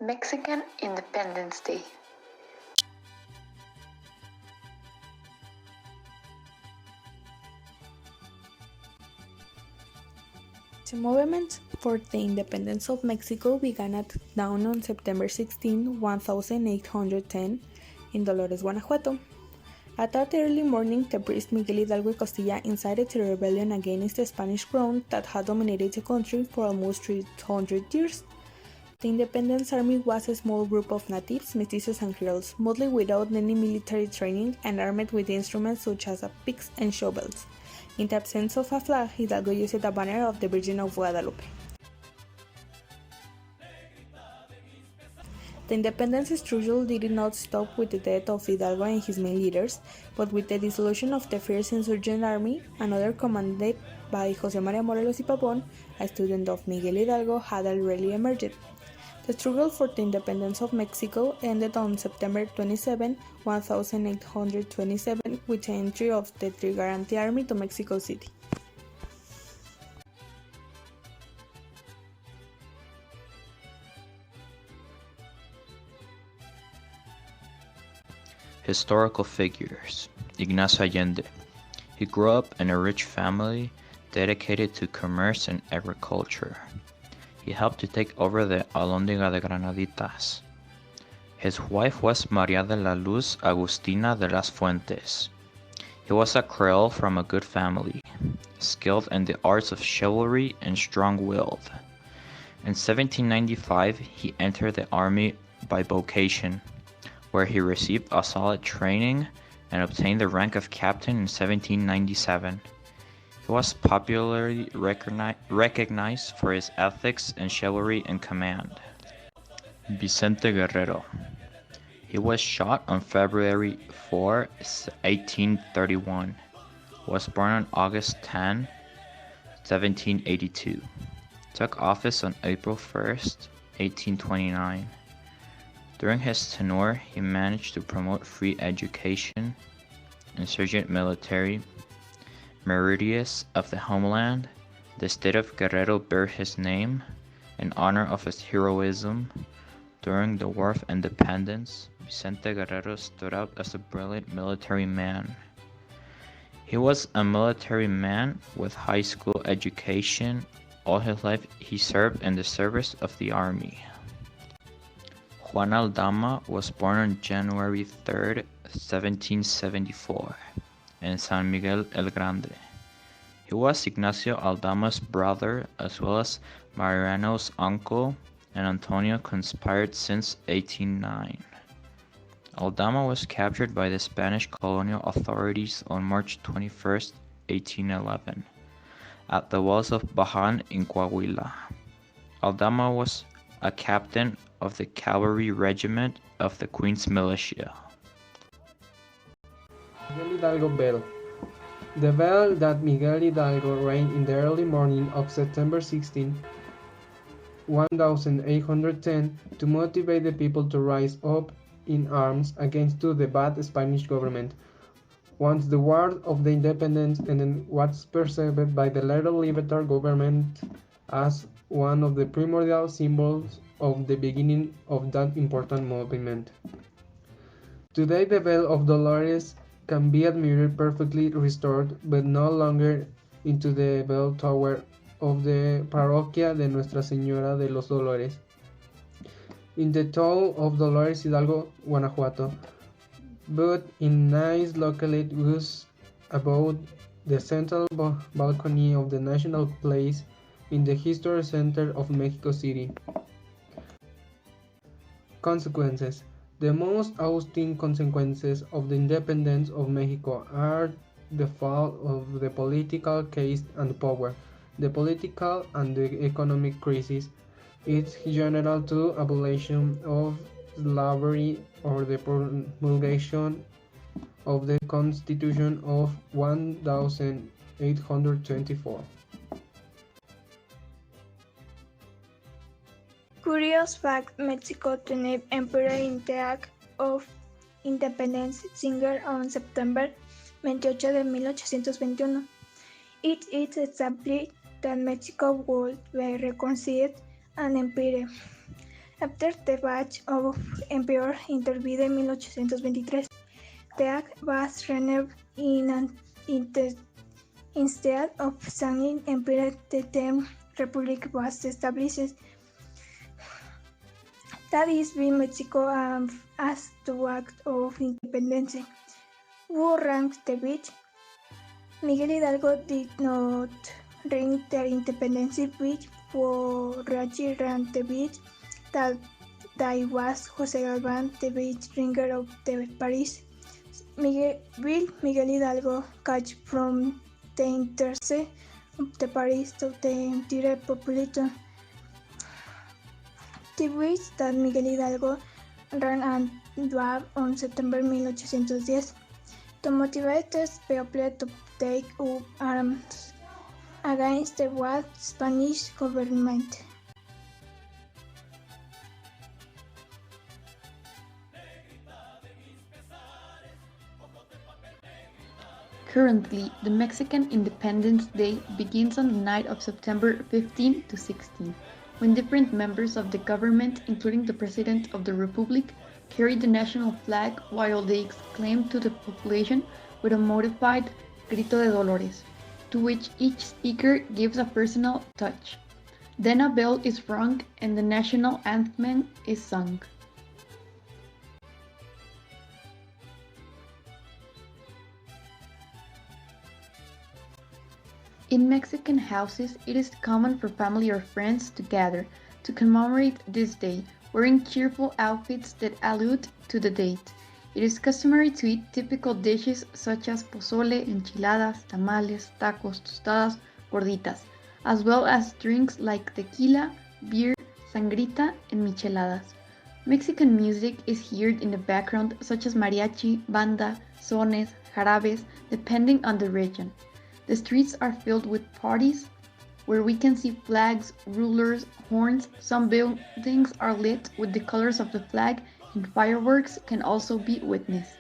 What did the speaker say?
Mexican Independence Day. The movement for the independence of Mexico began at dawn on September 16, 1810, in Dolores, Guanajuato. At that early morning, the priest Miguel Hidalgo y Costilla incited the rebellion against the Spanish crown that had dominated the country for almost 300 years. The Independence Army was a small group of natives, mestizos and girls, mostly without any military training and armed with instruments such as picks and shovels. In the absence of a flag, Hidalgo used a banner of the Virgin of Guadalupe. The independence struggle did not stop with the death of Hidalgo and his main leaders, but with the dissolution of the First Insurgent Army, another commanded by José María Morelos y Pavón, a student of Miguel Hidalgo, had already emerged. The struggle for the independence of Mexico ended on September 27, 1827, with the entry of the Trigarante Army to Mexico City. Historical figures. Ignacio Allende. He grew up in a rich family dedicated to commerce and agriculture. He helped to take over the Alhóndiga de Granaditas. His wife was María de la Luz Agustina de las Fuentes. He was a Creole from a good family, skilled in the arts of chivalry and strong-willed. In 1795, he entered the army by vocation, where he received a solid training and obtained the rank of captain in 1797. He was popularly recognized for his ethics and chivalry in command. Vicente Guerrero. He was shot on February 4, 1831. Was born on August 10, 1782. Took office on April 1, 1829. During his tenure, he managed to promote free education, insurgent military, meridius of the homeland. The state of Guerrero bears his name in honor of his heroism. During the War of Independence, Vicente Guerrero stood out as a brilliant military man. He was a military man with high school education. All his life he served in the service of the army. Juan Aldama was born on January 3, 1774, in San Miguel el Grande. He was Ignacio Aldama's brother, as well as Mariano's uncle, and Antonio conspired since 1809. Aldama was captured by the Spanish colonial authorities on March 21, 1811, at the walls of Bajan in Coahuila. Aldama was a captain of the cavalry regiment of the Queen's Militia. Miguel Hidalgo Bell. The bell that Miguel Hidalgo rang in the early morning of September 16, 1810, to motivate the people to rise up in arms against the bad Spanish government. Once the War of the Independence ended, was perceived by the later libertarian government as one of the primordial symbols of the beginning of that important movement. Today, the bell of Dolores can be admired perfectly restored, but no longer into the bell tower of the Parroquia de Nuestra Señora de los Dolores, in the town of Dolores Hidalgo, Guanajuato, but in nice locality above the central balcony of the National Place in the historic center of Mexico City. Consequences. The most outstanding consequences of the independence of Mexico are the fall of the political caste and power, the political and the economic crisis, its general to abolition of slavery or the promulgation of the Constitution of 1824. Curious fact: Mexico to name Emperor in the Act of Independence Singer on September 28 de 1821. It is established that Mexico would be reconstructed an empire. After the batch of Emperor intervened in 1823, the act was renewed instead of signing Emperor, the term Republic was established. That is when Mexico as the act of independence. Who ranked the beach? Miguel Hidalgo did not ring the independence speech for Rachi ran the beach. That was José Galván, the beach ringer of the Paris. Miguel Hidalgo catch from the interest of the Paris to the entire population. The beach that Miguel Hidalgo ran and Dwab on September 1810 to motivate the people to take up arms against the white Spanish government. Currently, the Mexican Independence Day begins on the night of September 15 to 16, when different members of the government, including the President of the Republic, carry the national flag while they exclaim to the population with a modified Grito de Dolores, to which each speaker gives a personal touch. Then a bell is rung and the national anthem is sung. In Mexican houses, it is common for family or friends to gather to commemorate this day, wearing cheerful outfits that allude to the date. It is customary to eat typical dishes such as pozole, enchiladas, tamales, tacos, tostadas, gorditas, as well as drinks like tequila, beer, sangrita, and micheladas. Mexican music is heard in the background such as mariachi, banda, sones, jarabes, depending on the region. The streets are filled with parties where we can see flags, rulers, horns. Some buildings are lit with the colors of the flag and fireworks can also be witnessed.